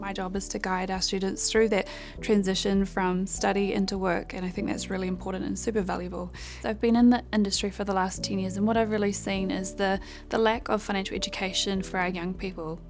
My job is to guide our students through that transition from study into work, and I think that's really important and super valuable. So I've been in the industry for the last 10 years, and what I've really seen is the lack of financial education for our young people.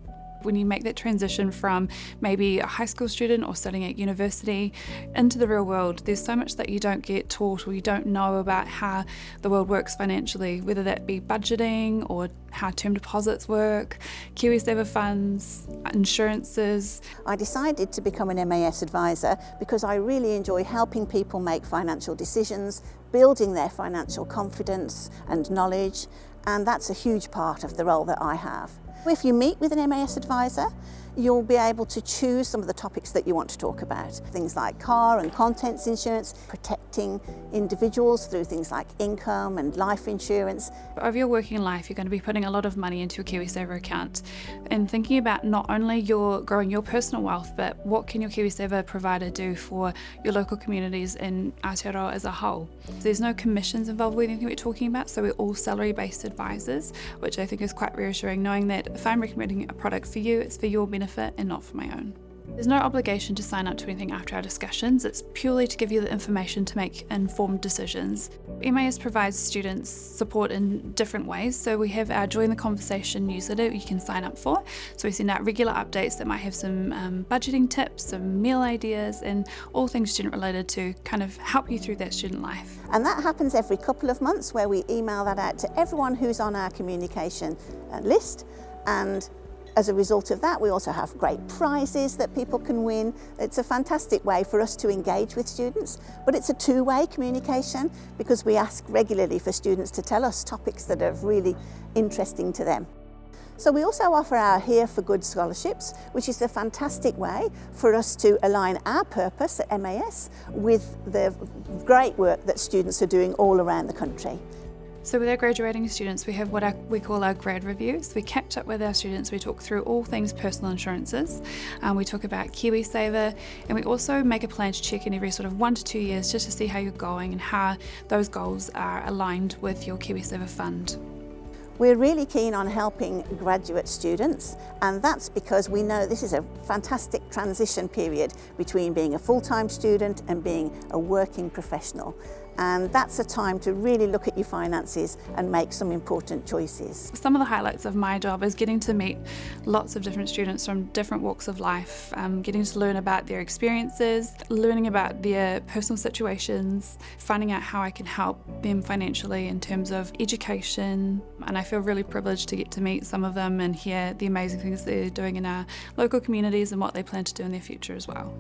When you make that transition from maybe a high school student or studying at university into the real world, there's so much that you don't get taught or you don't know about how the world works financially, whether that be budgeting or how term deposits work, KiwiSaver funds, insurances. I decided to become an MAS advisor because I really enjoy helping people make financial decisions, building their financial confidence and knowledge, and that's a huge part of the role that I have. If you meet with an MAS advisor, you'll be able to choose some of the topics that you want to talk about. Things like car and contents insurance, protecting individuals through things like income and life insurance. Over your working life, you're going to be putting a lot of money into your KiwiSaver account and thinking about not only growing your personal wealth, but what can your KiwiSaver provider do for your local communities in Aotearoa as a whole. There's no commissions involved with anything we're talking about, so we're all salary-based advisors, which I think is quite reassuring, knowing that if I'm recommending a product for you, it's for your benefit and not for my own. There's no obligation to sign up to anything after our discussions. It's purely to give you the information to make informed decisions. MAS provides students support in different ways. So we have our Join the Conversation newsletter you can sign up for. So we send out regular updates that might have some budgeting tips, some meal ideas, and all things student related to kind of help you through that student life. And that happens every couple of months, where we email that out to everyone who's on our communication list. And as a result of that, we also have great prizes that people can win. It's a fantastic way for us to engage with students, but it's a two-way communication because we ask regularly for students to tell us topics that are really interesting to them. So we also offer our Here for Good scholarships, which is a fantastic way for us to align our purpose at MAS with the great work that students are doing all around the country. So with our graduating students, we have what we call our grad reviews. We catch up with our students, we talk through all things personal insurances, we talk about KiwiSaver, and we also make a plan to check in every sort of 1 to 2 years just to see how you're going and how those goals are aligned with your KiwiSaver fund. We're really keen on helping graduate students, and that's because we know this is a fantastic transition period between being a full-time student and being a working professional. And that's a time to really look at your finances and make some important choices. Some of the highlights of my job is getting to meet lots of different students from different walks of life, getting to learn about their experiences, learning about their personal situations, finding out how I can help them financially in terms of education. And I feel really privileged to get to meet some of them and hear the amazing things they're doing in our local communities and what they plan to do in their future as well.